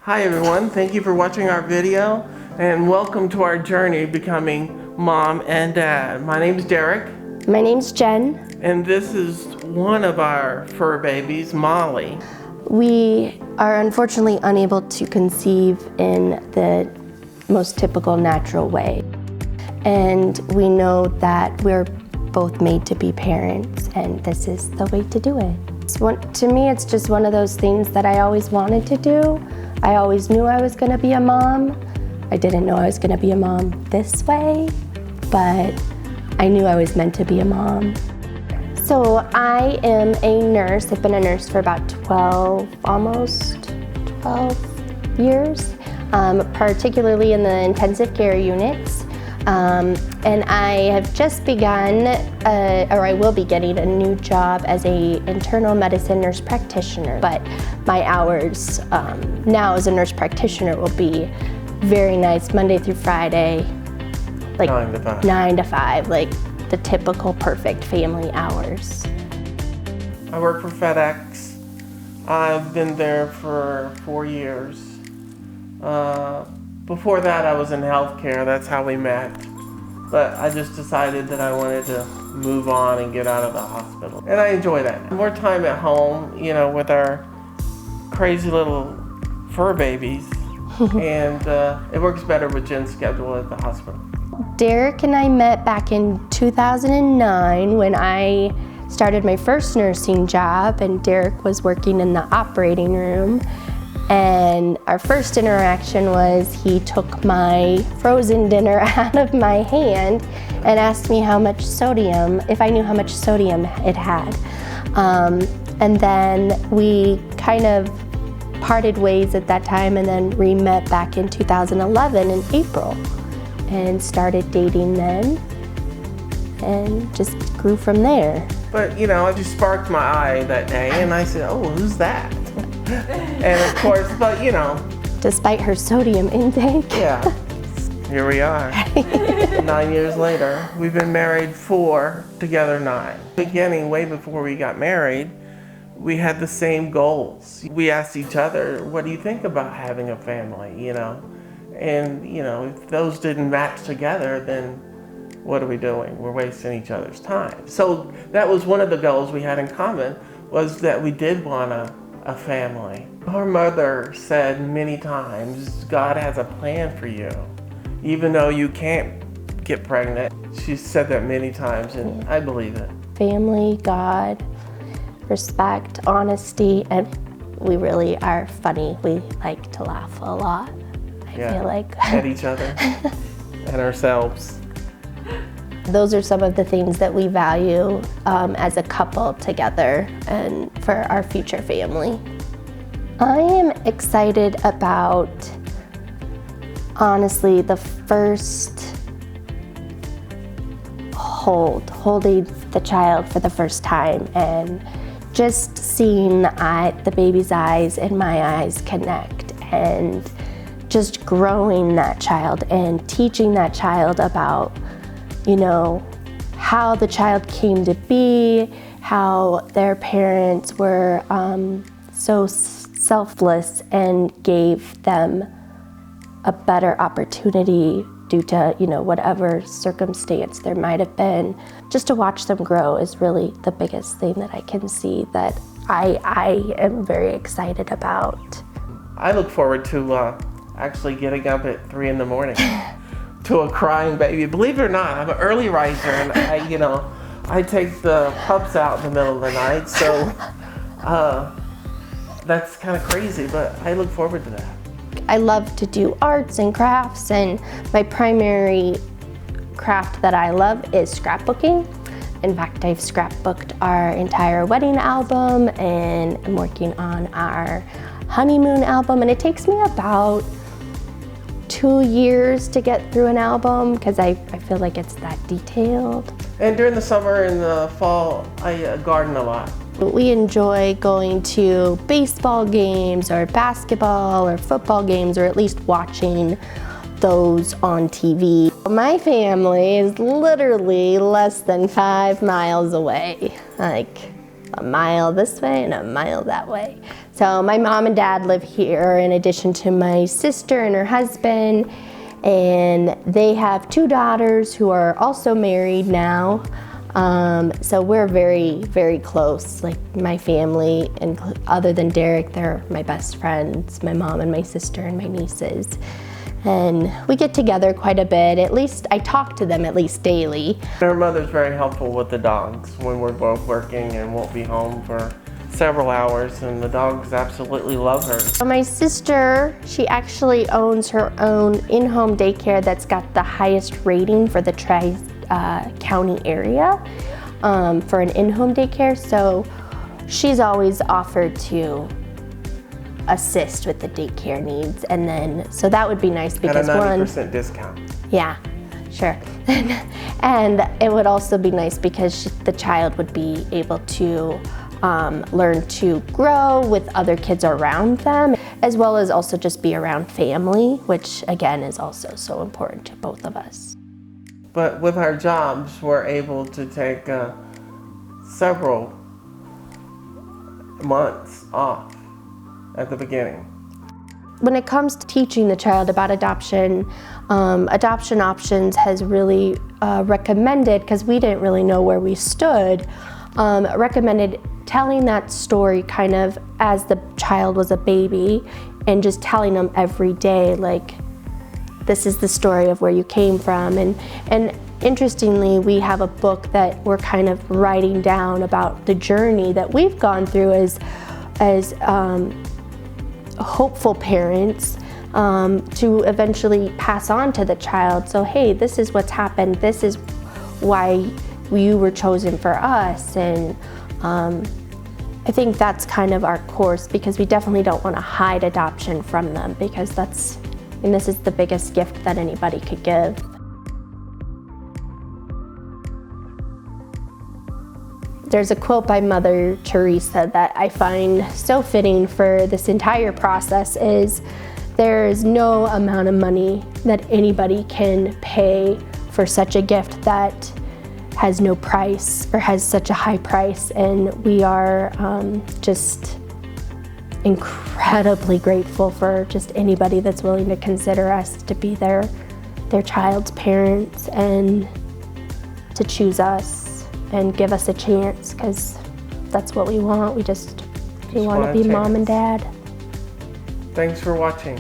Hi everyone, thank you for watching our video and welcome to our journey becoming mom and dad. My name's Derrick. My name's Jen. And this is one of our fur babies, Molly. We are unfortunately unable to conceive in the most typical natural way. And we know that we're both made to be parents and this is the way to do it. To me, it's just one of those things that I always wanted to do. I always knew I was gonna be a mom. I didn't know I was gonna be a mom this way, but I knew I was meant to be a mom. So I am a nurse. I've been a nurse for about almost 12 years, particularly in the intensive care units. And I have just begun, or I will be getting a new job as a internal medicine nurse practitioner. But my hours now as a nurse practitioner will be very nice, Monday through Friday, like 9 to 5. 9 to 5, like the typical perfect family hours. I work for FedEx. I've been there for 4 years. Before that, I was in healthcare. That's how we met. But I just decided that I wanted to move on and get out of the hospital. And I enjoy that. More time at home, you know, with our crazy little fur babies. And it works better with Jen's schedule at the hospital. Derrick and I met back in 2009 when I started my first nursing job, and Derrick was working in the operating room. And our first interaction was he took my frozen dinner out of my hand and asked me if I knew how much sodium it had. And then we kind of parted ways at that time, and then we met back in 2011 in April and started dating then and just grew from there. But you know, it just sparked my eye that day and I said, oh, who's that? And of course, but you know. Despite her sodium intake. Yeah, here we are. 9 years later. We've been married 4, together 9. Beginning, way before we got married, we had the same goals. We asked each other, what do you think about having a family, you know? And you know, if those didn't match together, then what are we doing? We're wasting each other's time. So that was one of the goals we had in common, was that we did want a family. Our mother said many times, God has a plan for you. Even though you can't get pregnant. She said that many times and I believe it. Family, God, respect, honesty, and we really are funny. We like to laugh a lot. I feel like. At each other and ourselves. Those are some of the things that we value as a couple together and for our future family. I am excited about, honestly, the first holding the child for the first time and just seeing the baby's eyes and my eyes connect, and just growing that child and teaching that child about, you know, how the child came to be, how their parents were so selfless and gave them a better opportunity due to, you know, whatever circumstance there might have been. Just to watch them grow is really the biggest thing that I can see that I am very excited about. I look forward to actually getting up at 3 in the morning to a crying baby. Believe it or not, I'm an early riser, and I take the pups out in the middle of the night, so that's kind of crazy, but I look forward to that. I love to do arts and crafts, and my primary craft that I love is scrapbooking. In fact, I've scrapbooked our entire wedding album, and I'm working on our honeymoon album, and it takes me about 2 years to get through an album because I feel like it's that detailed. And during the summer and the fall, I garden a lot. We enjoy going to baseball games or basketball or football games, or at least watching those on TV. My family is literally less than 5 miles away, like a mile this way and a mile that way. So my mom and dad live here in addition to my sister and her husband, and they have 2 daughters who are also married now. So we're very, very close. Like my family, and other than Derrick, they're my best friends, my mom and my sister and my nieces. And we get together quite a bit. At least I talk to them at least daily. Her mother's very helpful with the dogs when we're both working and won't be home for several hours, and the dogs absolutely love her. So my sister, she actually owns her own in-home daycare that's got the highest rating for the Tri-County area for an in-home daycare. So she's always offered to assist with the daycare needs, and then so that would be nice because at a 90% discount. Yeah, sure. And it would also be nice because the child would be able to learn to grow with other kids around them, as well as also just be around family, which again is also so important to both of us. But with our jobs, we're able to take several months off at the beginning. When it comes to teaching the child about adoption, Adoption Options has really recommended, because we didn't really know where we stood, recommended telling that story kind of as the child was a baby, and just telling them every day, like, this is the story of where you came from. And interestingly, we have a book that we're kind of writing down about the journey that we've gone through as hopeful parents, to eventually pass on to the child. So, hey, this is what's happened. This is why you were chosen for us. And I think that's kind of our course, because we definitely don't want to hide adoption from them, because this is the biggest gift that anybody could give. There's a quote by Mother Teresa that I find so fitting for this entire process is, there's no amount of money that anybody can pay for such a gift that has no price or has such a high price. And we are just incredibly grateful for just anybody that's willing to consider us to be their child's parents and to choose us and give us a chance, because that's what we want. We want to be mom and dad. Thanks for watching.